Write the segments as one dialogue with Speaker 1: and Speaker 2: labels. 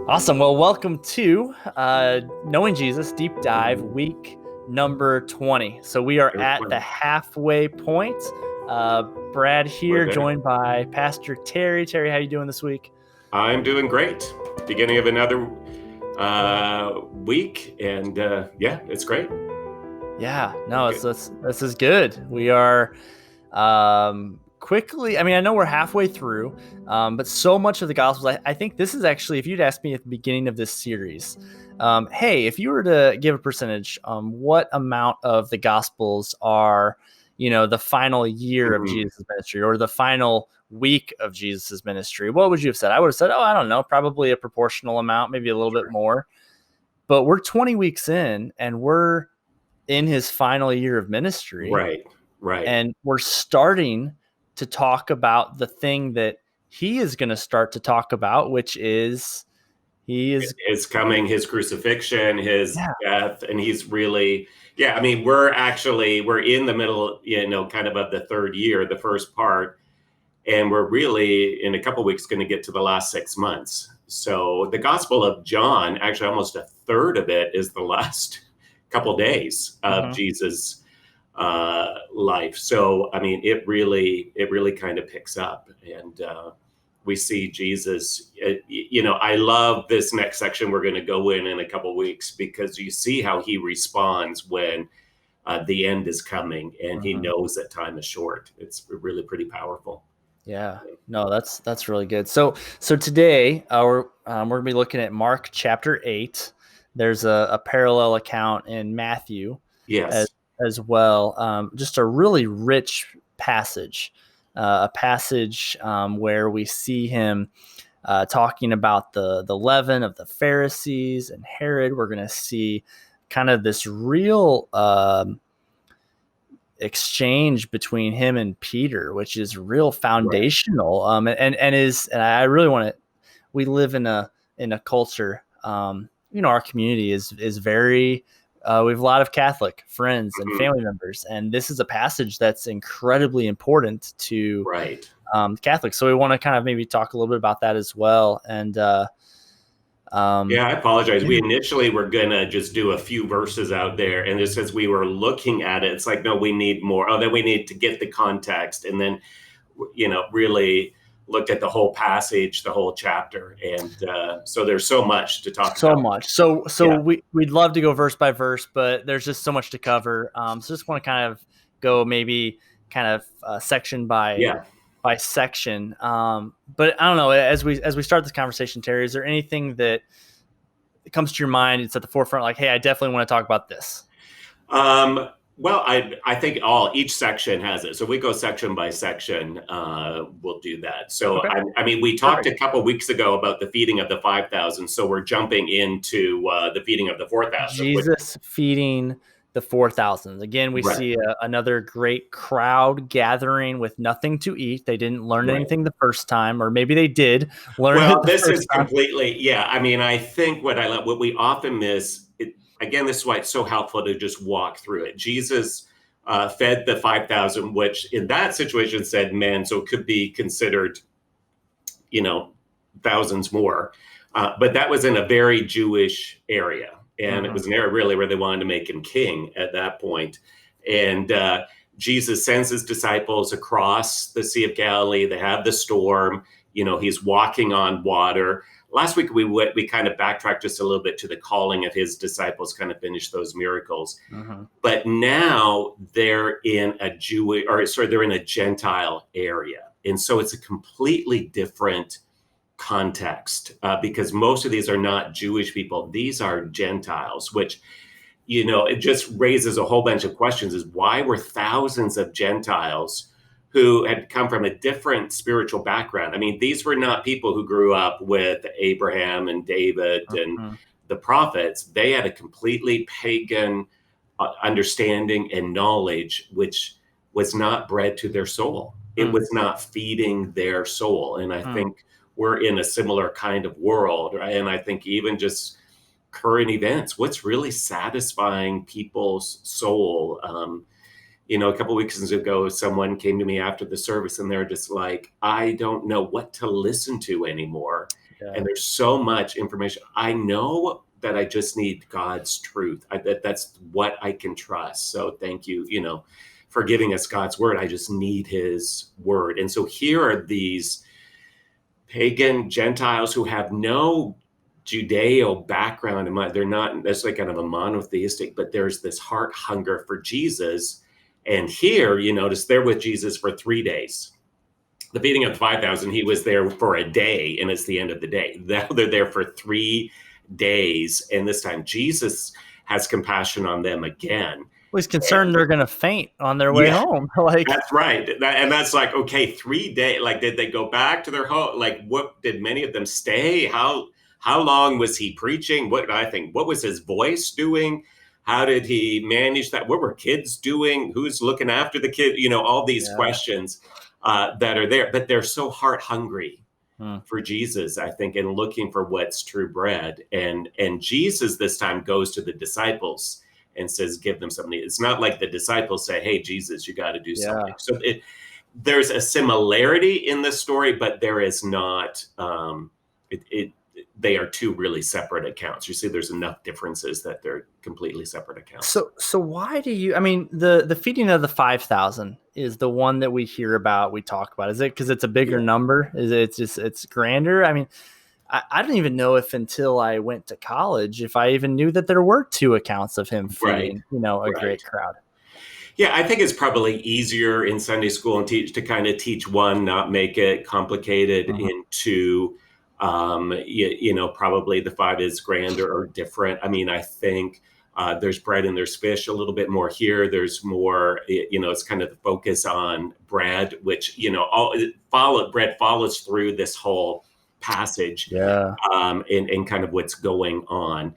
Speaker 1: Awesome. Well, welcome to Knowing Jesus Deep Dive week number 20. So we are at the halfway point. Brad here, joined by Pastor Terry. Terry, how you doing this week?
Speaker 2: I'm doing great. Beginning of another week, and it's great.
Speaker 1: Yeah, no, this is good. We are quickly, I know we're halfway through, but so much of the Gospels, I think this is actually, if you'd asked me at the beginning of this series, hey, if you were to give a percentage, what amount of the Gospels are, the final year of Jesus' ministry or the final week of Jesus' ministry, what would you have said? I would have said, I don't know, probably a proportional amount, maybe a little bit more. But we're 20 weeks in, and we're in his final year of ministry.
Speaker 2: Right.
Speaker 1: And we're starting to talk about the thing that he is going to start to talk about, which is
Speaker 2: his coming, his crucifixion, his death. And he's really, we're in the middle, kind of the third year, the first part. And we're really in a couple of weeks going to get to the last 6 months. So the Gospel of John, actually almost a third of it is the last couple of days of Jesus' life. So, it really kind of picks up, and we see Jesus, I love this next section we're going to go in a couple of weeks, because you see how he responds when the end is coming and he knows that time is short. It's really pretty powerful.
Speaker 1: Yeah, no, that's really good. So today we're going to be looking at Mark chapter 8. There's a parallel account in Matthew as well. Just a really rich passage, a passage where we see him talking about the leaven of the Pharisees and Herod. We're going to see kind of this real exchange between him and Peter, which is real foundational. And I really want to. We live in a culture. Our community is very. We have a lot of Catholic friends and family members, and this is a passage that's incredibly important to Catholics. So we want to kind of maybe talk a little bit about that as well. And
Speaker 2: I apologize. We initially were going to just do a few verses out there. And just as we were looking at it, it's like, no, we need more. Then we need to get the context. And then, really looked at the whole passage, the whole chapter. And so there's so much to talk about.
Speaker 1: So much. So we'd love to go verse by verse, but there's just so much to cover. So just want to kind of go maybe kind of section by section. But I don't know, as we start this conversation, Terry, is there anything that comes to your mind? It's at the forefront, like, hey, I definitely want to talk about this.
Speaker 2: Well, I think each section has it. So we go section by section. We'll do that. So, okay. We talked a couple weeks ago about the feeding of the 5,000. So we're jumping into the feeding of the 4,000.
Speaker 1: Jesus feeding the 4,000. Again, we see another great crowd gathering with nothing to eat. They didn't learn anything the first time, or maybe they did learn.
Speaker 2: Well, this is completely, I think what we often miss, again, this is why it's so helpful to just walk through it. Jesus fed the 5,000, which in that situation said men, so it could be considered, thousands more. But that was in a very Jewish area. And it was an area really where they wanted to make him king at that point. And Jesus sends his disciples across the Sea of Galilee. They have the storm. He's walking on water. Last week, we kind of backtracked just a little bit to the calling of his disciples, kind of finished those miracles. But now they're in they're in a Gentile area. And so it's a completely different context because most of these are not Jewish people. These are Gentiles, which, it just raises a whole bunch of questions. Is why were thousands of Gentiles who had come from a different spiritual background? These were not people who grew up with Abraham and David and the prophets. They had a completely pagan understanding and knowledge, which was not bread to their soul. It was not feeding their soul. And I think we're in a similar kind of world, right? And I think even just current events, what's really satisfying people's soul? A couple of weeks ago, someone came to me after the service and they're just like, I don't know what to listen to anymore. and
Speaker 1: Yeah.
Speaker 2: there's so much information. I know that I just need God's truth. That's what I can trust. So thank you, for giving us God's word. I just need his word. And so here are these pagan Gentiles who have no Judeo background in mind. They're not necessarily kind of a monotheistic, but there's this heart hunger for Jesus. And here, you notice they're with Jesus for 3 days. The feeding of the 5,000, he was there for a day, and it's the end of the day. Now they're there for 3 days, and this time Jesus has compassion on them again.
Speaker 1: Well, he's concerned they're going to faint on their way
Speaker 2: Yeah,
Speaker 1: home. Like,
Speaker 2: that's right. And that's like, okay, 3 days. Like, did they go back to their home? Like, what did many of them stay? How long was he preaching? What was his voice doing? How did he manage that? What were kids doing? Who's looking after the kid? All these questions that are there, but they're so heart hungry for Jesus, I think, and looking for what's true bread. And Jesus this time goes to the disciples and says, give them something. It's not like the disciples say, hey, Jesus, you got to do something. So there's a similarity in the story, but there is not, they are two really separate accounts. You see, there's enough differences that they're completely separate accounts.
Speaker 1: So why do you, I mean, the feeding of the 5,000 is the one that we hear about, we talk about. Is it because it's a bigger number? Is it it's grander? I mean, I didn't even know if until I went to college, if I even knew that there were 2 accounts of him feeding, a great crowd.
Speaker 2: Yeah, I think it's probably easier in Sunday school and to kind of teach one, not make it complicated into, probably the 5 is grander or different. I mean, I think there's bread and there's fish a little bit more here. There's more, it's kind of the focus on bread, which, bread follows through this whole passage and kind of what's going on.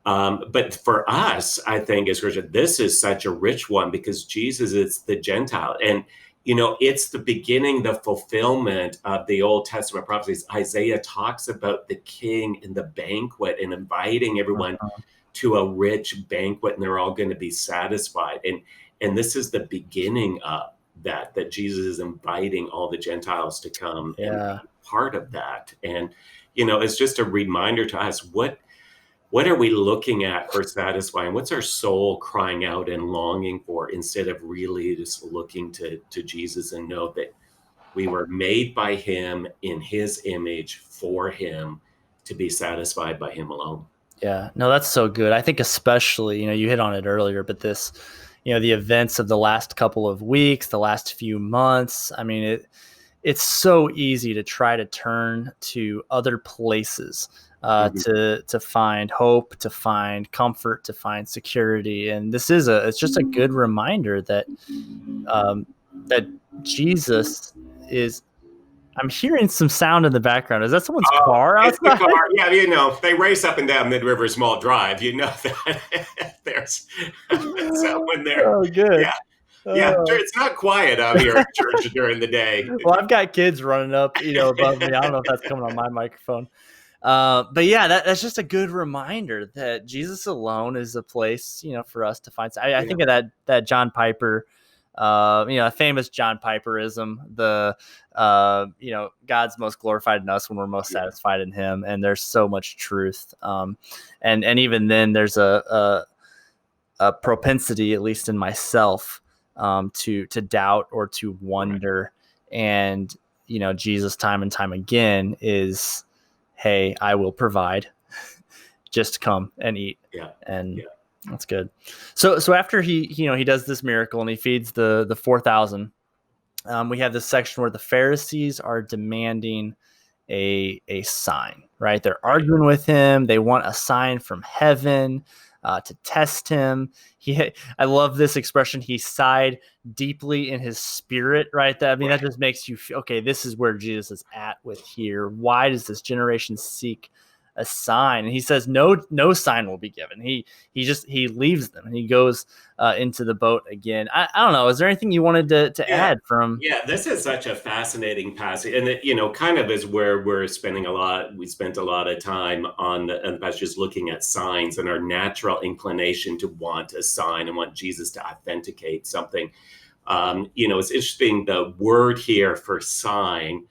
Speaker 2: But for us, I think as Christians, this is such a rich one because Jesus is the Gentile. And, it's the beginning, the fulfillment of the Old Testament prophecies. Isaiah talks about the king in the banquet and inviting everyone to a rich banquet, and they're all going to be satisfied. And this is the beginning of that Jesus is inviting all the Gentiles to come and be part of that. And, it's just a reminder to us, what are we looking at for satisfying? What's our soul crying out and longing for, instead of really just looking to Jesus and know that we were made by him in his image for him to be satisfied by him alone.
Speaker 1: Yeah, no, that's so good. I think especially, you hit on it earlier, but this, the events of the last couple of weeks, the last few months, I mean, it's so easy to try to turn to other places to find hope, to find comfort, to find security. And this is it's just a good reminder that that Jesus is. I'm hearing some sound in the background. Is that someone's car outside?
Speaker 2: It's the car. Yeah, they race up and down Mid-River Small Drive. That there's someone there.
Speaker 1: Oh, good.
Speaker 2: Yeah, it's not quiet out here at church during the day.
Speaker 1: Well, I've got kids running up, above me. I don't know if that's coming on my microphone. But yeah, that's just a good reminder that Jesus alone is a place, for us to find. I think of that John Piper, a famous John Piperism, the, God's most glorified in us when we're most satisfied in him. And there's so much truth. And even then there's a propensity, at least in myself, to doubt or to wonder. And, Jesus time and time again is, hey, I will provide. Just come and eat. That's good. So after he does this miracle and he feeds the 4,000, we have this section where the Pharisees are demanding a sign, right? They're arguing with him. They want a sign from heaven to test him. I love this expression. He sighed deeply in his spirit, right? That just makes you feel, okay, this is where Jesus is at with here. Why does this generation seek a sign? And he says, no sign will be given. He leaves them and he goes into the boat again. I don't know. Is there anything you wanted to add from?
Speaker 2: Yeah, this is such a fascinating passage. And it, kind of is where we spent a lot of time on the passages looking at signs and our natural inclination to want a sign and want Jesus to authenticate something. It's interesting, the word here for sign,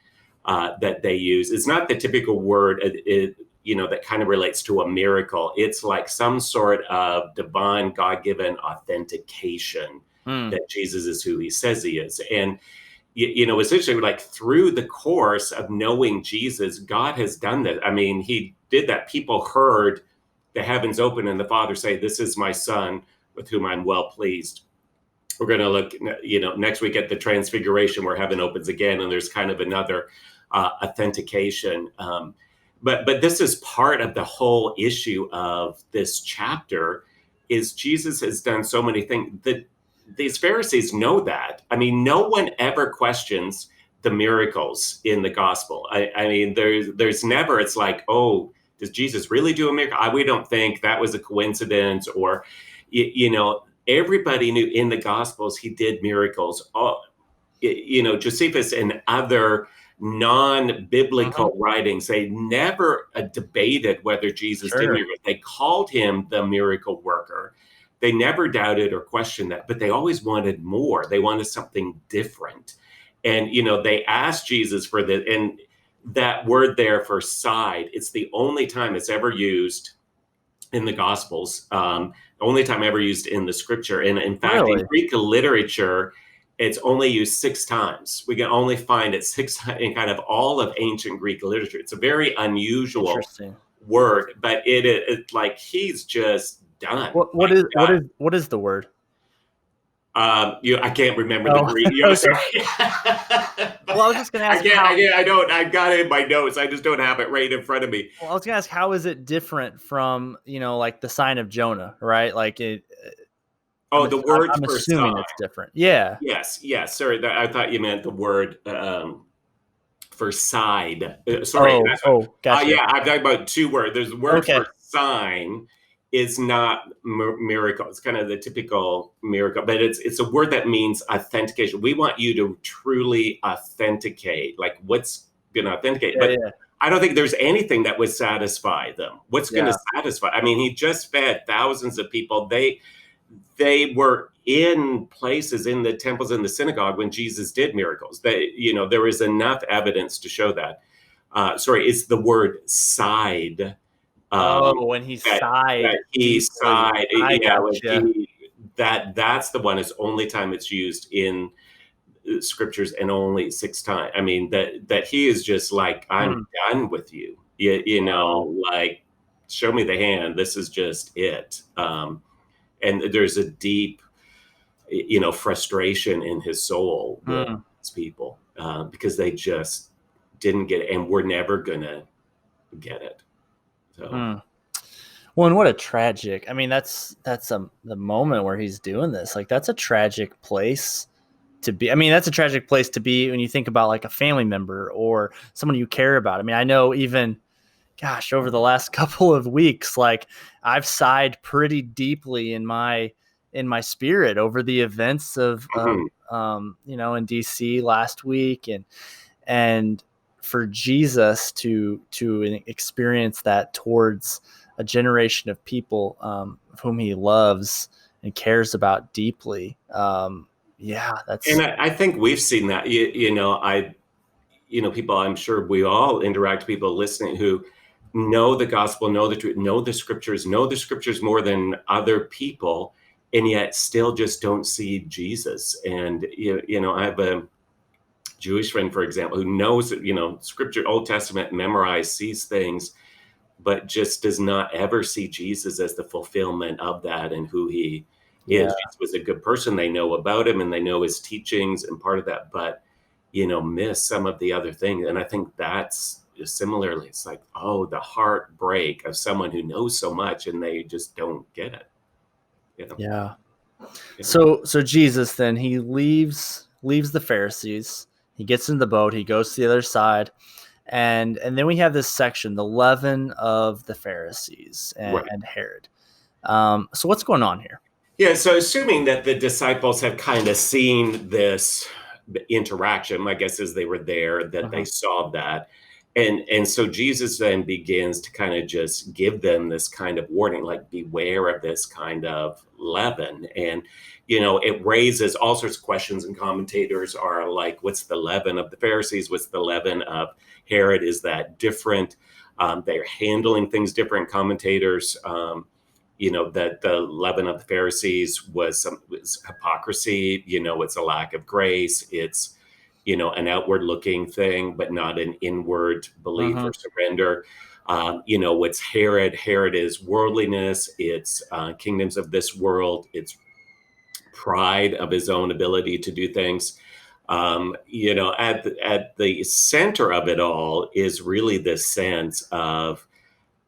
Speaker 2: that they use. It's not the typical word, that kind of relates to a miracle. It's like some sort of divine, God-given authentication
Speaker 1: Mm.
Speaker 2: that Jesus is who he says he is. And, essentially, like through the course of knowing Jesus, God has done that. I mean, he did that. People heard the heavens open and the Father say, "This is my Son with whom I'm well pleased." We're going to look, next week at the Transfiguration where heaven opens again, and there's kind of another authentication. But this is part of the whole issue of this chapter. Is Jesus has done so many things that these Pharisees know that. I mean, no one ever questions the miracles in the gospel. I mean, there's never. It's like, oh, does Jesus really do a miracle? We don't think that was a coincidence, or everybody knew in the Gospels he did miracles. Josephus and other non-biblical writings, they never debated whether Jesus did miracles. They called him the miracle worker. They never doubted or questioned that, but they always wanted more. They wanted something different. And, they asked Jesus for and that word there for side, it's the only time it's ever used in the Gospels, only time ever used in the scripture. And in fact, in Greek literature, it's only used 6 times. We can only find it 6 times in kind of all of ancient Greek literature. It's a very unusual word, but it's like he's just done.
Speaker 1: What is the word?
Speaker 2: I can't remember the Greek. Sorry.
Speaker 1: Well, I was just going to ask.
Speaker 2: I got it in my notes. I just don't have it right in front of me.
Speaker 1: Well, I was going to ask, how is it different from, like the sign of Jonah, right? Like it.
Speaker 2: The word
Speaker 1: I'm
Speaker 2: for
Speaker 1: assuming
Speaker 2: side.
Speaker 1: It's different. Yeah.
Speaker 2: Yes. Sorry, I thought you meant the word for side. Sorry.
Speaker 1: Gotcha.
Speaker 2: Yeah, I'm talking about 2 words. There's the word for sign. Is not miracle. It's kind of the typical miracle, but it's a word that means authentication. We want you to truly authenticate, like what's going to authenticate. I don't think there's anything that would satisfy them. What's going to satisfy? I mean, he just fed thousands of people. They were in places in the temples and the synagogue when Jesus did miracles. There is enough evidence to show that. It's the word side.
Speaker 1: When he sighed.
Speaker 2: He sighed. That's the one. It's the only time it's used in scriptures, and only 6 times. I mean, that he is just like, I'm done with you. Like, show me the hand. This is just it. And there's a deep, frustration in his soul with these people because they just didn't get it, and we're never gonna get it. So.
Speaker 1: Well, and what a tragic, I mean, that's the moment where he's doing this. Like, that's a tragic place to be. I mean, that's a tragic place to be when you think about like a family member or someone you care about. I mean, I know even, over the last couple of weeks, like I've sighed pretty deeply in my spirit over the events of in DC last week, and for Jesus to experience that towards a generation of people whom he loves and cares about deeply. That's.
Speaker 2: And I think we've seen that. People. I'm sure we all interact with people listening who know the gospel, know the truth, know the scriptures more than other people, and yet still just don't see Jesus. And I have a Jewish friend, for example, who knows, scripture, Old Testament, memorized, sees things, but just does not ever see Jesus as the fulfillment of that and who he is. Jesus was a good person. They know about him and they know his teachings and part of that, but, miss some of the other things. And I think that's similarly, it's like, the heartbreak of someone who knows so much and they just don't get it.
Speaker 1: Yeah. So Jesus, then he leaves the Pharisees. He gets in the boat. He goes to the other side. And then we have this section, the leaven of the Pharisees and Herod. So what's going on here?
Speaker 2: Yeah, so assuming that the disciples have kind of seen this interaction, I guess as they were there, that they saw that, And so Jesus then begins to kind of just give them this kind of warning, like, beware of this kind of leaven. And, it raises all sorts of questions, and commentators are like, what's the leaven of the Pharisees? What's the leaven of Herod? Is that different? They're handling things different. Commentators, that the leaven of the Pharisees was hypocrisy. It's a lack of grace. It's, an outward looking thing, but not an inward belief or surrender. What's Herod? Herod is worldliness. It's kingdoms of this world. It's pride of his own ability to do things. At the center of it all is really this sense of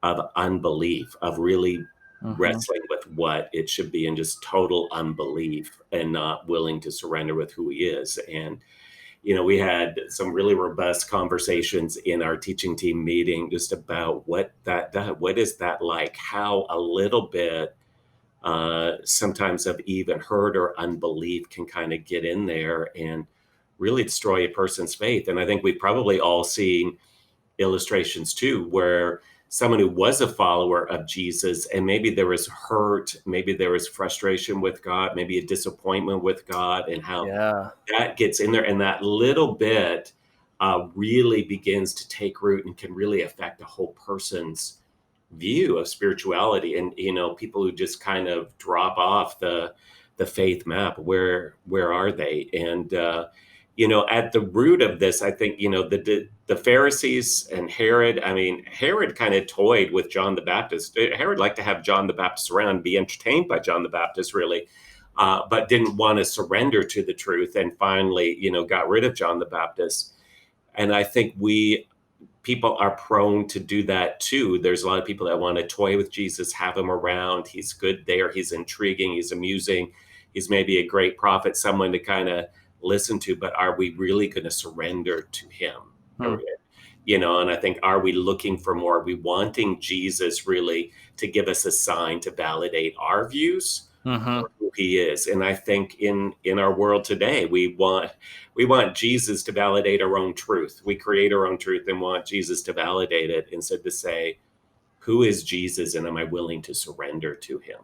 Speaker 2: unbelief, of really wrestling with what it should be, and just total unbelief and not willing to surrender with who he is. And we had some really robust conversations in our teaching team meeting just about what is that like, how a little bit sometimes of even hurt or unbelief can kind of get in there and really destroy a person's faith. And I think we've probably all seen illustrations too, where someone who was a follower of Jesus, and maybe there was hurt, maybe there was frustration with God, maybe a disappointment with God, and how that gets in there. And that little bit really begins to take root and can really affect a whole person's view of spirituality. And, people who just kind of drop off the faith map, where are they? And, at the root of this, I think, the Pharisees and Herod, Herod kind of toyed with John the Baptist. Herod liked to have John the Baptist around, be entertained by John the Baptist, really, but didn't want to surrender to the truth, and finally, got rid of John the Baptist. And I think people are prone to do that too. There's a lot of people that want to toy with Jesus, have him around. He's good there. He's intriguing. He's amusing. He's maybe a great prophet, someone to kind of listen to, but are we really going to surrender to him? And I think, are we looking for more? Are we wanting Jesus really to give us a sign to validate our views for who he is? And I think in our world today, we want Jesus to validate our own truth. We create our own truth and want Jesus to validate it, instead to say, who is Jesus, and am I willing to surrender to him?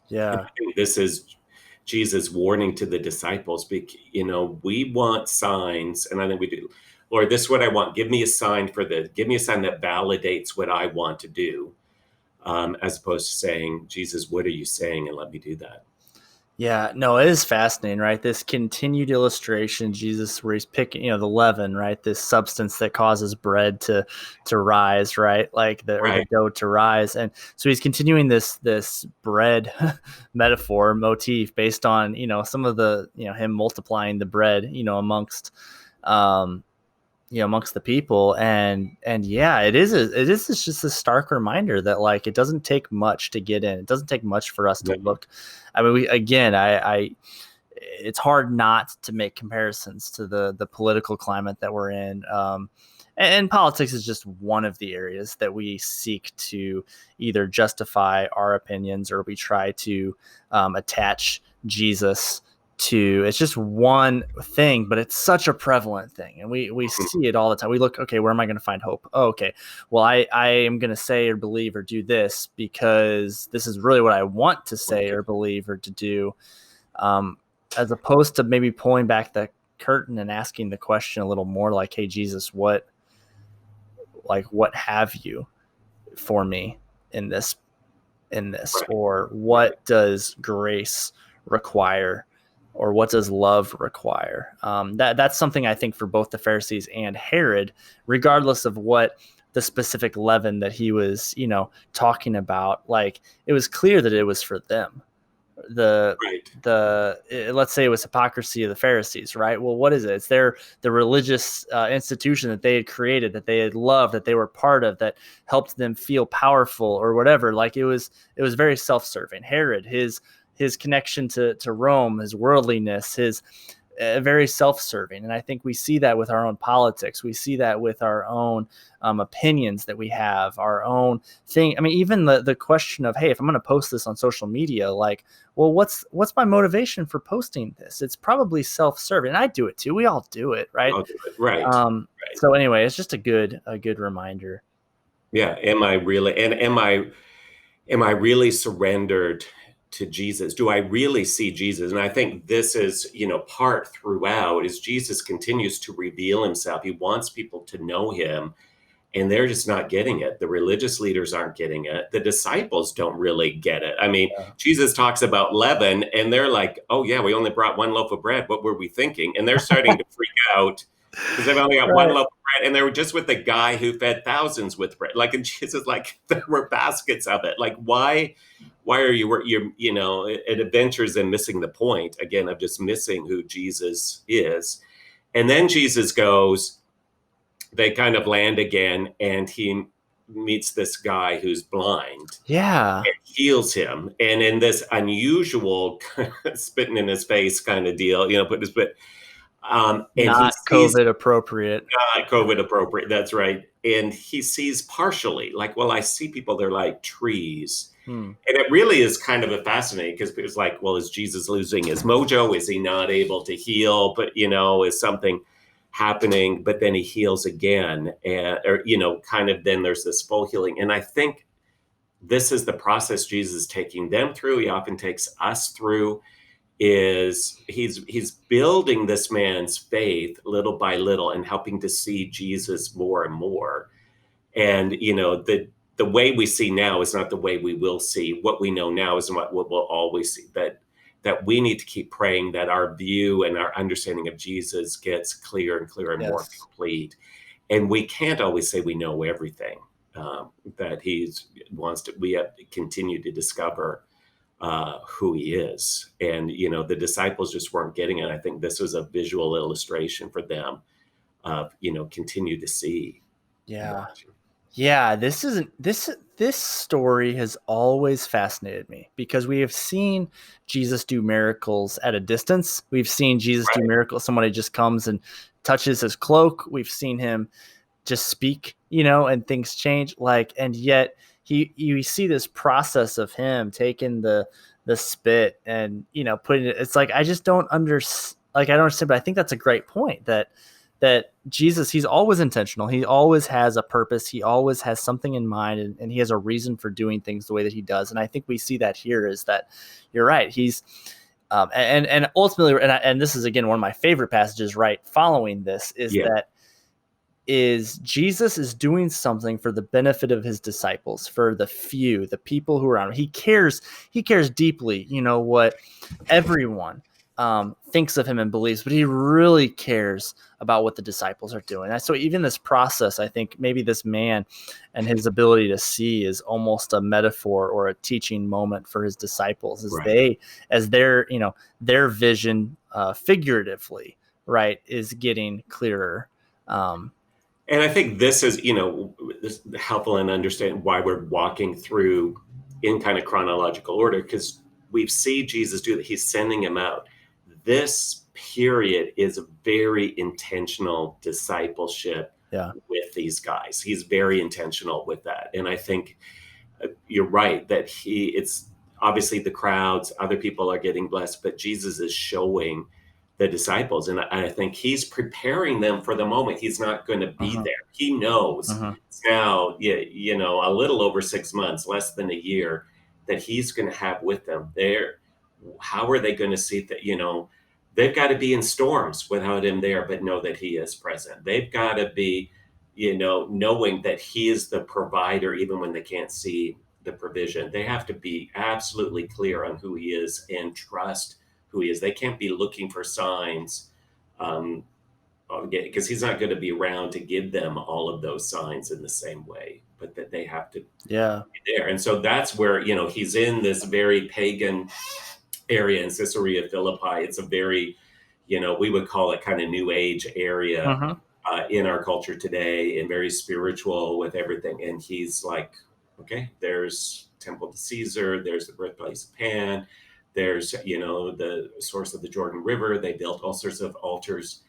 Speaker 1: Yeah.
Speaker 2: I think this is Jesus' warning to the disciples. We want signs, and I think we do. Lord, this is what I want. Give me a sign give me a sign that validates what I want to do, as opposed to saying, Jesus, what are you saying? And let me do that.
Speaker 1: Yeah, no, it is fascinating, right? This continued illustration, Jesus, where he's picking, the leaven, right? This substance that causes bread to rise, right? Or the dough to rise. And so he's continuing this bread metaphor motif based on, some of the, him multiplying the bread, amongst amongst the people. And yeah, it is just a stark reminder that, like, it doesn't take much to get in. It doesn't take much for us to look. It's hard not to make comparisons to the political climate that we're in. And politics is just one of the areas that we seek to either justify our opinions, or we try to attach Jesus to. It's just one thing, but it's such a prevalent thing, and we see it all the time. We look, okay, where am I going to find hope? Oh, okay, well, I am going to say or believe or do this because this is really what I want to say or believe or to do, as opposed to maybe pulling back the curtain and asking the question a little more, like, hey, Jesus, what have you for me in this, or what does grace require? Or what does love require? That's something I think for both the Pharisees and Herod, regardless of what the specific leaven that he was, talking about. Like, it was clear that it was for them. Let's say it was hypocrisy of the Pharisees, right? Well, what is it? It's the religious institution that they had created, that they had loved, that they were part of, that helped them feel powerful or whatever. Like, it was very self-serving. Herod, his connection to Rome, his worldliness, his very self-serving. And I think we see that with our own politics. We see that with our own opinions that we have, our own thing. I mean, even the question of, hey, if I'm going to post this on social media, like, well, what's my motivation for posting this? It's probably self-serving. And I do it too. We all do it, right?
Speaker 2: I'll do it. Right.
Speaker 1: So anyway, it's just a good reminder.
Speaker 2: Yeah. Am I really, and am I really surrendered to Jesus? Do I really see Jesus? And I think this is, part throughout is Jesus continues to reveal himself. He wants people to know him, and they're just not getting it. The religious leaders aren't getting it. The disciples don't really get it. I mean, Jesus talks about leaven, and they're like, oh yeah, we only brought one loaf of bread. What were we thinking? And they're starting to freak out because they've only got one loaf of bread, and they were just with the guy who fed thousands with bread. Like, and Jesus, like, there were baskets of it. Like, why are you're it adventures in missing the point again of just missing who Jesus is. And then Jesus goes, they kind of land again, and he meets this guy who's blind.
Speaker 1: Yeah.
Speaker 2: And heals him. And in this unusual spitting in his face kind of deal, put his spit. And
Speaker 1: not COVID appropriate.
Speaker 2: Not COVID appropriate. That's right. And he sees partially, like, well, I see people, they're like trees. And it really is kind of a fascinating, because it was like, well, is Jesus losing his mojo? Is he not able to heal? But, is something happening? But then he heals again, kind of then there's this full healing. And I think this is the process Jesus is taking them through. He often takes us through, is he's building this man's faith little by little and helping to see Jesus more and more. And, the way we see now is not the way we will see. What we know now is what we'll always see. That we need to keep praying that our view and our understanding of Jesus gets clearer and clearer and more complete. And we can't always say we know everything, that we have to continue to discover who he is. And, the disciples just weren't getting it. I think this was a visual illustration for them of, continue to see.
Speaker 1: Yeah. Yeah, this story has always fascinated me, because we have seen Jesus do miracles at a distance. We've seen Jesus do miracles. Somebody just comes and touches his cloak. We've seen him just speak, and things change. And yet you see this process of him taking the spit and, putting it. It's like, I just don't understand. I don't understand, but I think that's a great point, that Jesus, he's always intentional. He always has a purpose. He always has something in mind, and he has a reason for doing things the way that he does. And I think we see that here, is that you're right. He's, and ultimately, and this is again, one of my favorite passages, right, following this is Jesus is doing something for the benefit of his disciples, for the few, the people who are around him. He cares deeply, what everyone thinks of him and believes, but he really cares about what the disciples are doing. And so even this process, I think maybe this man and his ability to see is almost a metaphor or a teaching moment for his disciples, as their vision, figuratively, right, is getting clearer.
Speaker 2: And I think this is, this helpful in understanding why we're walking through in kind of chronological order, because we see Jesus do that. He's sending him out. This period is a very intentional discipleship with these guys. He's very intentional with that. And I think you're right that it's obviously the crowds, other people are getting blessed, but Jesus is showing the disciples. And I think he's preparing them for the moment. He's not going to be there. He knows it's now, a little over 6 months, less than a year, that he's going to have with them there. How are they going to see that, they've got to be in storms without him there, but know that he is present. They've got to be, knowing that he is the provider, even when they can't see the provision. They have to be absolutely clear on who he is and trust who he is. They can't be looking for signs, because he's not going to be around to give them all of those signs in the same way, but that they have to be there. And so that's where, he's in this very pagan area in Caesarea Philippi. It's a very, we would call it kind of new age area in our culture today, and very spiritual with everything. And he's like, okay, there's temple to Caesar, there's the birthplace of Pan, There's, the source of the Jordan River. They built all sorts of altars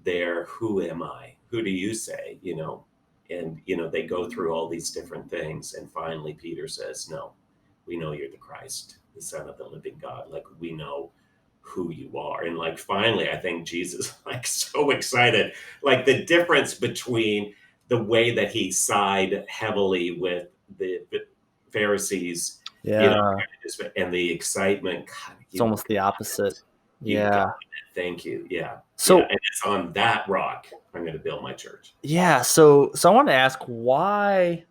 Speaker 2: there. Who am I? Who do you say? And, they go through all these different things. And finally, Peter says, no, we know you're the Christ, the Son of the living God. Like, we know who you are. And like, finally, I think Jesus, like, so excited, like the difference between the way that he sided heavily with the Pharisees,
Speaker 1: Yeah.
Speaker 2: and the excitement. God,
Speaker 1: It's almost the opposite.
Speaker 2: you got
Speaker 1: Yeah.
Speaker 2: it. Thank you. Yeah.
Speaker 1: So,
Speaker 2: And it's on that rock I'm going to build my church.
Speaker 1: yeah. So I want to ask why.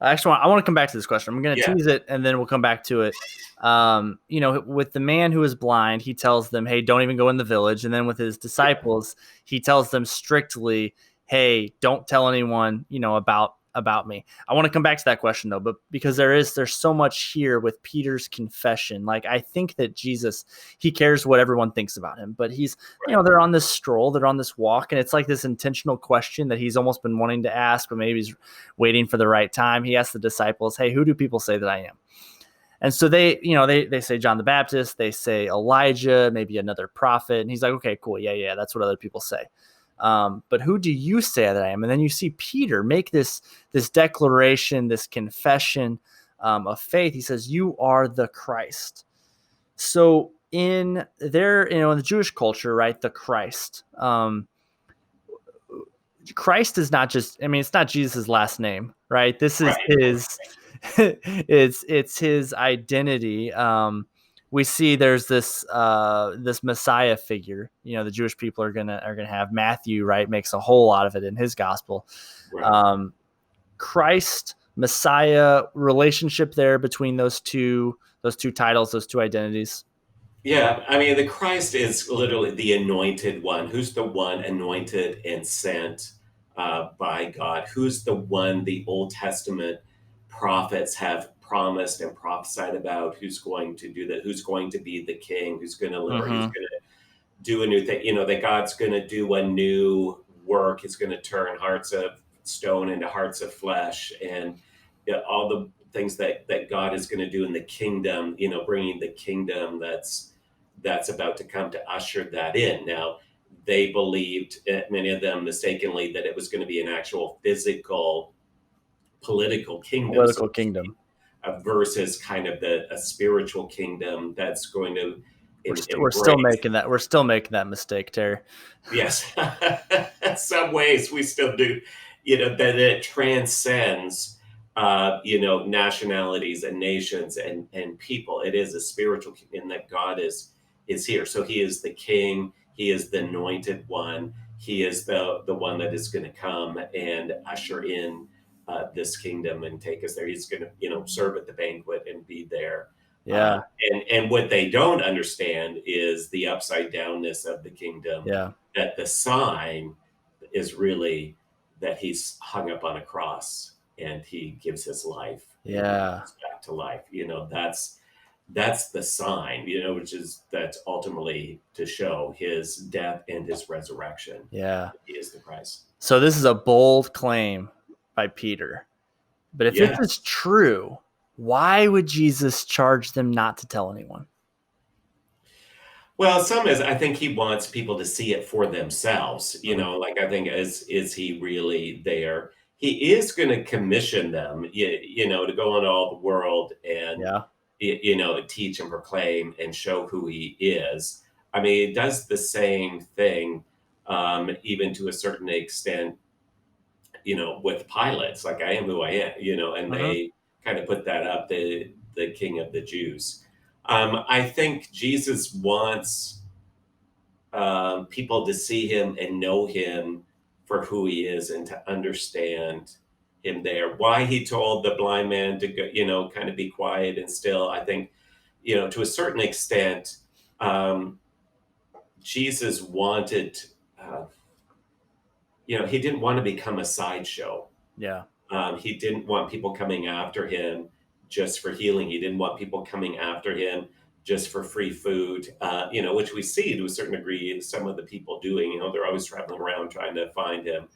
Speaker 1: I want to come back to this question. I'm going to tease it, and then we'll come back to it. With the man who is blind, he tells them, "Hey, don't even go in the village." And then with his disciples, he tells them strictly, "Hey, don't tell anyone, about me." I want to come back to that question though, but because there's so much here with Peter's confession. Like, I think that Jesus, he cares what everyone thinks about him, but he's, they're on this stroll, they're on this walk, and it's like this intentional question that he's almost been wanting to ask, but maybe he's waiting for the right time. He asks the disciples, "Hey, who do people say that I am?" And so they say John the Baptist, they say Elijah, maybe another prophet. And he's like, "Okay, cool. Yeah. That's what other people say. But who do you say that I am?" And then you see Peter make this declaration, this confession of faith. He says, "You are the Christ." So in the Jewish culture, right, the Christ, Christ is not just, it's not Jesus' last name, right? This is his, it's his identity. We see there's this Messiah figure. The Jewish people are gonna have Matthew, right? Makes a whole lot of it in his gospel. Right. Christ, Messiah, relationship there between those two titles, those two identities.
Speaker 2: Yeah, the Christ is literally the anointed one. Who's the one anointed and sent by God? Who's the one the Old Testament prophets have promised and prophesied about? Who's going to do that? Who's going to be the king? Who's going to live? Who's going to do a new thing? That God's going to do a new work. He's going to turn hearts of stone into hearts of flesh, and all the things that God is going to do in the kingdom, bringing the kingdom that's about to come to usher that in. Now, they believed, many of them mistakenly, that it was going to be an actual physical political kingdom. Versus kind of a spiritual kingdom that's going to
Speaker 1: we're still making that mistake, Terry.
Speaker 2: Yes. In some ways we still do, that it transcends nationalities and nations and people. It is a spiritual kingdom that God is here. So he is the king, he is the anointed one, he is the one that is going to come and usher in this kingdom and take us there. He's going to, serve at the banquet and be there.
Speaker 1: Yeah.
Speaker 2: And what they don't understand is the upside downness of the kingdom.
Speaker 1: Yeah.
Speaker 2: That the sign is really that he's hung up on a cross and he gives his life.
Speaker 1: Yeah.
Speaker 2: Back to life. That's the sign, that's ultimately to show his death and his resurrection.
Speaker 1: Yeah.
Speaker 2: He is the Christ.
Speaker 1: So this is a bold claim by Peter. But if it is true, why would Jesus charge them not to tell anyone?
Speaker 2: Well, I think he wants people to see it for themselves. I think is he really there? He is going to commission them, to go into all the world and, teach and proclaim and show who he is. He does the same thing, even to a certain extent, with Pilate's, like, I am who I am, and they kind of put that up, the King of the Jews. I think Jesus wants people to see him and know him for who he is and to understand him there. Why he told the blind man to go, kind of be quiet and still. I think, to a certain extent, Jesus wanted, he didn't want to become a sideshow.
Speaker 1: Yeah.
Speaker 2: He didn't want people coming after him just for healing. He didn't want people coming after him just for free food, which we see to a certain degree some of the people doing. They're always traveling around trying to find him.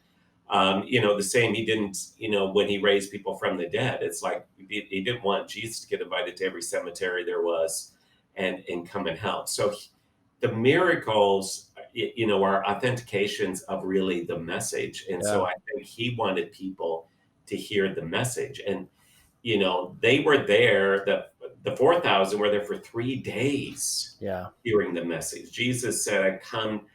Speaker 2: The same, he didn't, when he raised people from the dead, it's like he didn't want Jesus to get invited to every cemetery there was and come and help. So the miracles, are authentications of really the message. And so
Speaker 1: Yeah.
Speaker 2: I think he wanted people to hear the message. And, they were there, the 4,000 were there for 3 days
Speaker 1: Yeah.
Speaker 2: hearing the message. Jesus said, I come,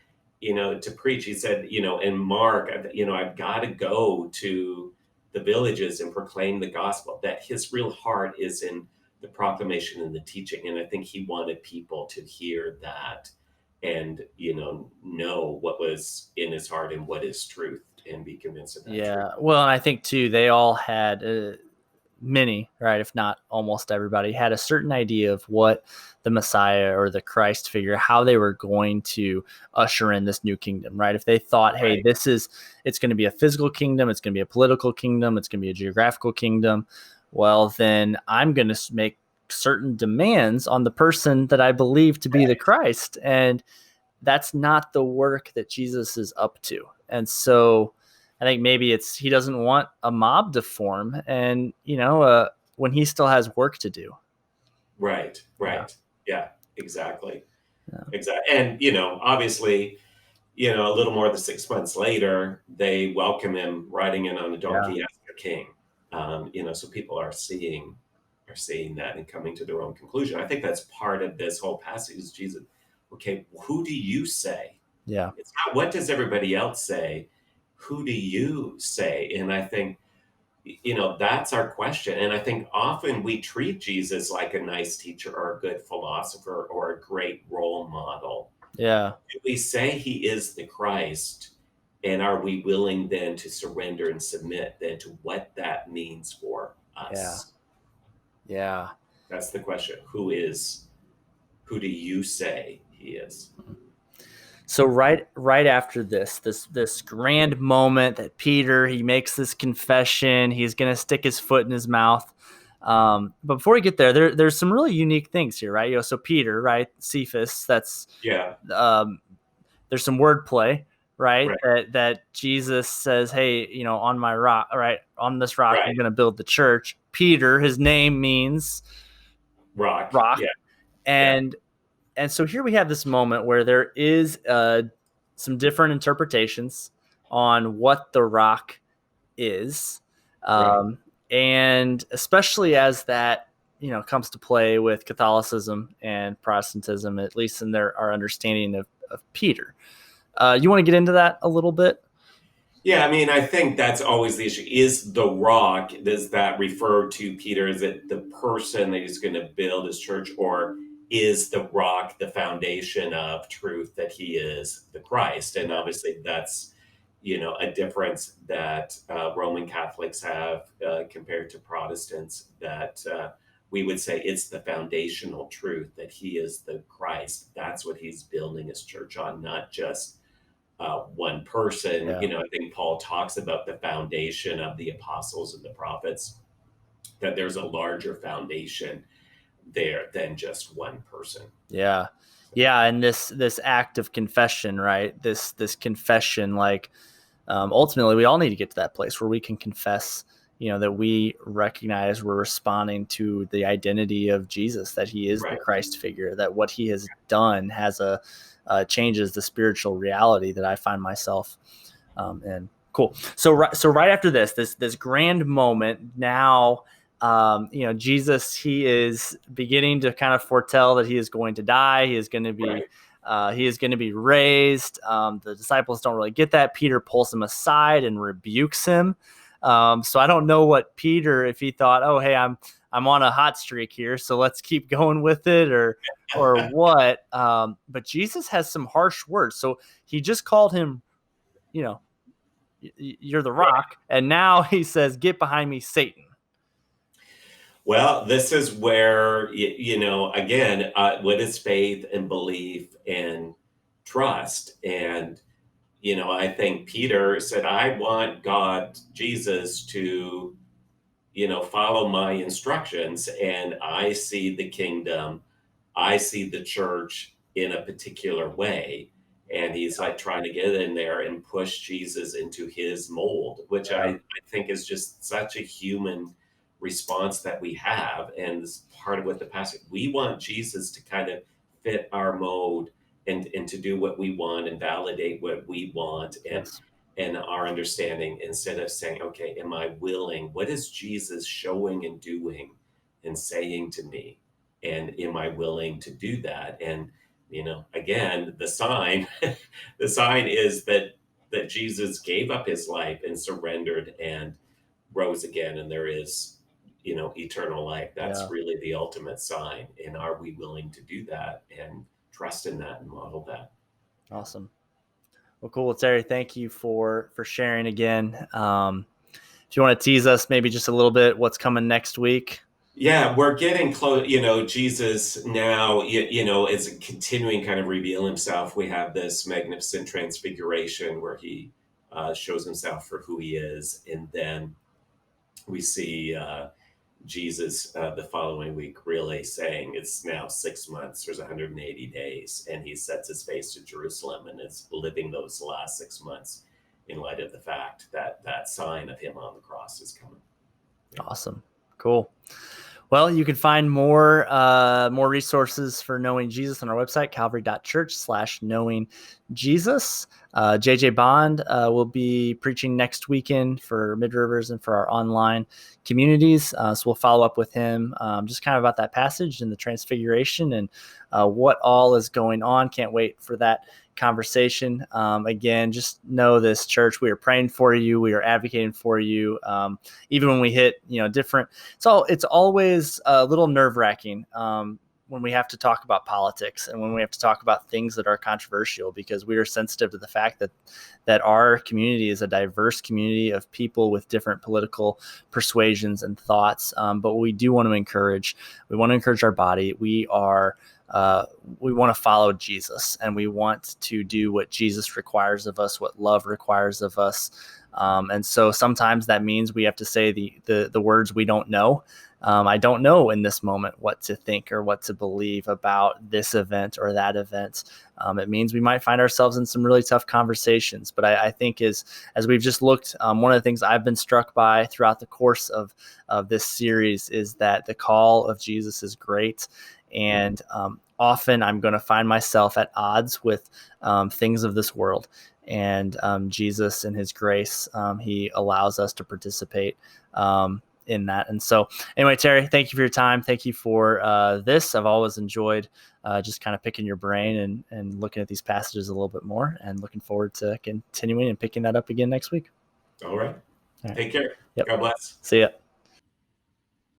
Speaker 2: to preach. He said, in Mark, I've got to go to the villages and proclaim the gospel, that his real heart is in the proclamation and the teaching. And I think he wanted people to hear that and, know what was in his heart and what is truth and be convinced of that truth.
Speaker 1: Yeah. Well, and I think too, they all had many, right? If not almost everybody, had a certain idea of what the Messiah or the Christ figure, how they were going to usher in this new kingdom, right? If they thought, hey,
Speaker 2: Right.
Speaker 1: it's going to be a physical kingdom, it's going to be a political kingdom, it's going to be a geographical kingdom, well, then I'm going to make certain demands on the person that I believe to be the Christ. And that's not the work that Jesus is up to. And so I think maybe he doesn't want a mob to form, and when he still has work to do.
Speaker 2: Right.
Speaker 1: Yeah.
Speaker 2: Yeah, exactly.
Speaker 1: Yeah.
Speaker 2: Exactly. And, obviously, a little more than 6 months later, they welcome him riding in on a
Speaker 1: Yeah.
Speaker 2: donkey as their king. So people are seeing that and coming to their own conclusion. I think that's part of this whole passage is Jesus. Okay, who do you say?
Speaker 1: Yeah.
Speaker 2: It's not what does everybody else say? Who do you say? And I think, that's our question. And I think often we treat Jesus like a nice teacher or a good philosopher or a great role model.
Speaker 1: Yeah.
Speaker 2: Do we say he is the Christ? And are we willing then to surrender and submit then to what that means for
Speaker 1: Yeah.
Speaker 2: us?
Speaker 1: Yeah.
Speaker 2: That's the question. Who do you say he is?
Speaker 1: So right after this grand moment that Peter, he makes this confession, he's gonna stick his foot in his mouth. But before we get there's some really unique things here, right? So Peter, right? Cephas, that's
Speaker 2: Yeah,
Speaker 1: there's some wordplay, right?
Speaker 2: right,
Speaker 1: That Jesus says, hey, on my rock, right? On this rock, I'm
Speaker 2: right.
Speaker 1: gonna build the church. Peter, his name means
Speaker 2: Rock.
Speaker 1: rock.
Speaker 2: Yeah, yeah,
Speaker 1: And so here we have this moment where there is some different interpretations on what the rock is.
Speaker 2: right.
Speaker 1: Um, and especially as that, comes to play with Catholicism and Protestantism, at least in our understanding of Peter. You want to get into that a little bit?
Speaker 2: Yeah, I mean, I think that's always the issue. Is the rock, does that refer to Peter? Is it the person that he's going to build his church, or is the rock the foundation of truth that he is the Christ? And obviously, that's a difference that Roman Catholics have compared to Protestants. That we would say it's the foundational truth that he is the Christ. That's what he's building his church on, not just one person.
Speaker 1: Yeah.
Speaker 2: I think Paul talks about the foundation of the apostles and the prophets, that there's a larger foundation there than just one person.
Speaker 1: Yeah. Yeah. And this act of confession, right? This confession, like, ultimately we all need to get to that place where we can confess, that we recognize we're responding to the identity of Jesus, that he is the
Speaker 2: Right.
Speaker 1: Christ figure, that what he has done has changes the spiritual reality that I find myself in. Cool. So right after this grand moment, now, Jesus, he is beginning to kind of foretell that he is going to die. He is going to be
Speaker 2: Right.
Speaker 1: he is going to be raised. The disciples don't really get that. Peter pulls him aside and rebukes him. So I don't know what Peter, if he thought, oh, hey, I'm on a hot streak here, so let's keep going with it, or what. But Jesus has some harsh words. So he just called him, you're the rock, and now he says, get behind me, Satan.
Speaker 2: Well, this is where, again, what is faith and belief and trust? And, I think Peter said, I want God, Jesus, to, follow my instructions. And I see the kingdom, I see the church in a particular way. And he's like trying to get in there and push Jesus into his mold, which
Speaker 1: Yeah.
Speaker 2: I think is just such a human response that we have. And this is part of what the pastor, we want Jesus to kind of fit our mode and to do what we want and validate what we want
Speaker 1: Yes.
Speaker 2: and our understanding, instead of saying, okay, am I willing? What is Jesus showing and doing and saying to me? And am I willing to do that? And, again, the sign, the sign is that Jesus gave up his life and surrendered and rose again. And there is, eternal life. That's
Speaker 1: Yeah.
Speaker 2: really the ultimate sign. And are we willing to do that and trust in that and model that?
Speaker 1: Awesome. Well, cool. Well, Terry, thank you for sharing again. If you want to tease us maybe just a little bit, what's coming next week?
Speaker 2: Yeah, we're getting close. Jesus now, is continuing kind of reveal himself. We have this magnificent transfiguration where he shows himself for who he is. And then we see Jesus the following week really saying it's now 6 months, there's 180 days, and he sets his face to Jerusalem and is living those last 6 months in light of the fact that that sign of him on the cross is coming.
Speaker 1: Yeah. Awesome. Cool. Well, you can find more resources for Knowing Jesus on our website, calvary.church/knowing Jesus. JJ Bond will be preaching next weekend for Mid Rivers and for our online communities. So we'll follow up with him just kind of about that passage and the transfiguration and what all is going on. Can't wait for that conversation. Again, just know this, church, we are praying for you. We are advocating for you. Even when we hit, different, it's always a little nerve-wracking when we have to talk about politics and when we have to talk about things that are controversial, because we are sensitive to the fact that our community is a diverse community of people with different political persuasions and thoughts. But we do want to encourage our body. We want to follow Jesus, and we want to do what Jesus requires of us, what love requires of us. And so sometimes that means we have to say the words we don't know. I don't know in this moment what to think or what to believe about this event or that event. It means we might find ourselves in some really tough conversations. But I think as we've just looked, one of the things I've been struck by throughout the course of this series is that the call of Jesus is great. And often I'm going to find myself at odds with things of this world. And Jesus, in his grace, he allows us to participate in that. And so anyway, Terry, thank you for your time. Thank you for this. I've always enjoyed just kind of picking your brain and looking at these passages a little bit more, and looking forward to continuing and picking that up again next week.
Speaker 2: All right. Take care.
Speaker 1: Yep.
Speaker 2: God bless.
Speaker 1: See ya.